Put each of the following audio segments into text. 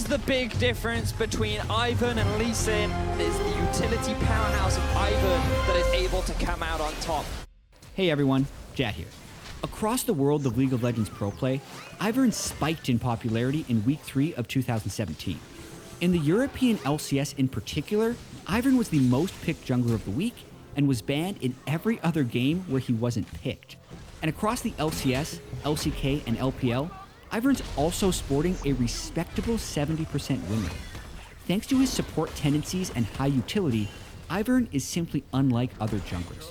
is the big difference between Ivern and Lee Sin. It is the utility powerhouse of Ivern that is able to come out on top. Hey everyone, Jatt here. Across the world of League of Legends Pro Play, Ivern spiked in popularity in Week 3 of 2017. In the European LCS in particular, Ivern was the most picked jungler of the week and was banned in every other game where he wasn't picked. And across the LCS, LCK, and LPL, Ivern's also sporting a respectable 70% win rate. Thanks to his support tendencies and high utility, Ivern is simply unlike other junglers.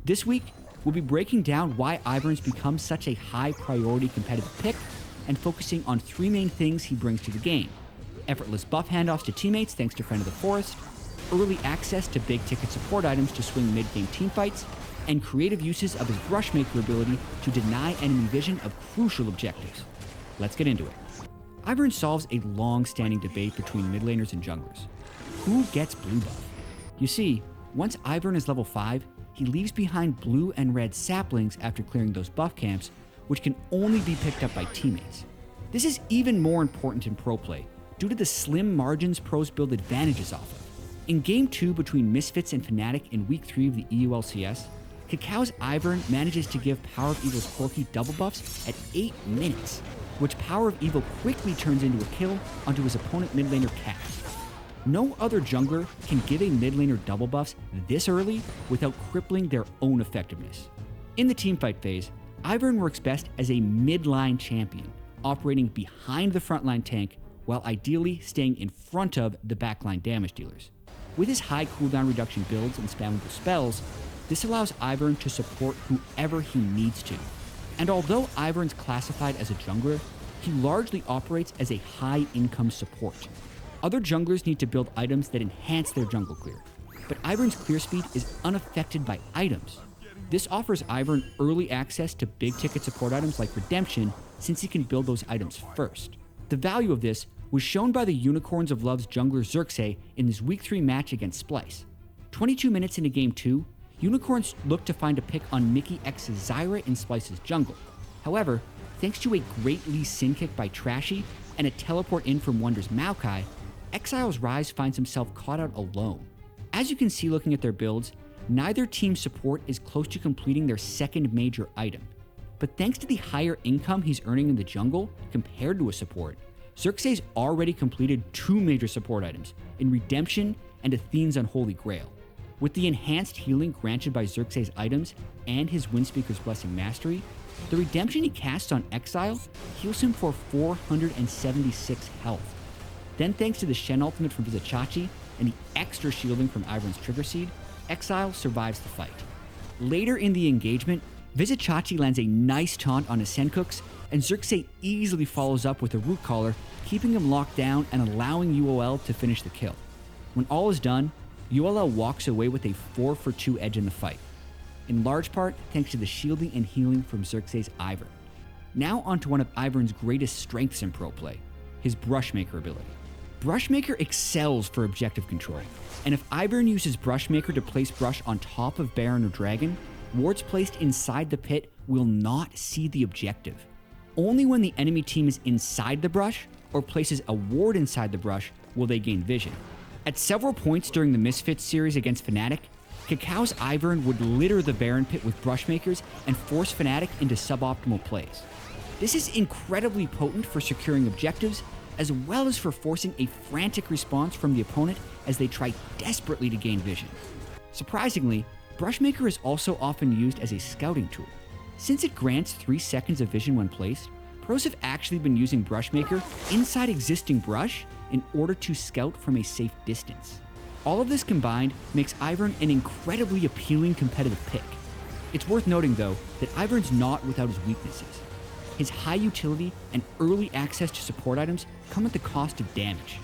This week, we'll be breaking down why Ivern's become such a high priority competitive pick and focusing on three main things he brings to the game: effortless buff handoffs to teammates thanks to Friend of the Forest, early access to big ticket support items to swing mid-game teamfights, and creative uses of his Brushmaker ability to deny enemy vision of crucial objectives. Let's get into it. Ivern solves a long-standing debate between mid laners and junglers. Who gets blue buff? You see, once Ivern is level 5, he leaves behind blue and red saplings after clearing those buff camps, which can only be picked up by teammates. This is even more important in pro play, due to the slim margins pros build advantages off of. In Game 2 between Misfits and Fnatic in Week 3 of the EU LCS, Kakao's Ivern manages to give Power of Evil's Corki double buffs at 8 minutes, which Power of Evil quickly turns into a kill onto his opponent mid laner Cass. No other jungler can give a mid laner double buffs this early without crippling their own effectiveness. In the teamfight phase, Ivern works best as a mid-line champion, operating behind the frontline tank while ideally staying in front of the backline damage dealers. With his high cooldown reduction builds and spammable spells, this allows Ivern to support whoever he needs to. And although Ivern's classified as a jungler, he largely operates as a high-income support. Other junglers need to build items that enhance their jungle clear, but Ivern's clear speed is unaffected by items. This offers Ivern early access to big-ticket support items like Redemption, since he can build those items first. The value of this was shown by the Unicorns of Love's jungler Xerxes in his Week 3 match against Splyce. 22 minutes into Game 2, Unicorns looked to find a pick on Mickey X's Zyra in Splyce's jungle. However, thanks to a great Lee Sin kick by Trashy and a teleport in from Wonder's Maokai, Exile's Rise finds himself caught out alone. As you can see looking at their builds, neither team's support is close to completing their second major item. But thanks to the higher income he's earning in the jungle compared to a support, Xerxes already completed 2 major support items in Redemption and Athene's Unholy Grail. With the enhanced healing granted by Xerxes' items and his Windspeaker's Blessing Mastery, the Redemption he casts on Exile heals him for 476 health. Then thanks to the Shen ultimate from Vizicsacsi and the extra shielding from Ivern's Trigger Seed, Exile survives the fight. Later in the engagement, Vizicsacsi lands a nice taunt on his Senkooks, and Xerxes easily follows up with a Root Collar, keeping him locked down and allowing UOL to finish the kill. When all is done, UOL walks away with a 4-for-2 edge in the fight, in large part thanks to the shielding and healing from Xerxes' Ivern. Now onto one of Ivern's greatest strengths in pro play, his Brushmaker ability. Brushmaker excels for objective control, and if Ivern uses Brushmaker to place Brush on top of Baron or Dragon, wards placed inside the pit will not see the objective. Only when the enemy team is inside the brush or places a ward inside the brush will they gain vision. At several points during the Misfits series against Fnatic, Kakao's Ivern would litter the Baron pit with Brushmakers and force Fnatic into suboptimal plays. This is incredibly potent for securing objectives, as well as for forcing a frantic response from the opponent as they try desperately to gain vision. Surprisingly, Brushmaker is also often used as a scouting tool. Since it grants 3 seconds of vision when placed, pros have actually been using Brushmaker inside existing brush in order to scout from a safe distance. All of this combined makes Ivern an incredibly appealing competitive pick. It's worth noting though that Ivern's not without his weaknesses. His high utility and early access to support items come at the cost of damage.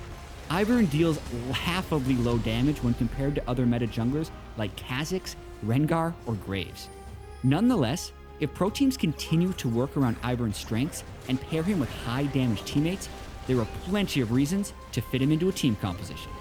Ivern deals laughably low damage when compared to other meta junglers like Kha'Zix, Rengar, or Graves. Nonetheless, if pro teams continue to work around Ivern's strengths and pair him with high damage teammates, there are plenty of reasons to fit him into a team composition.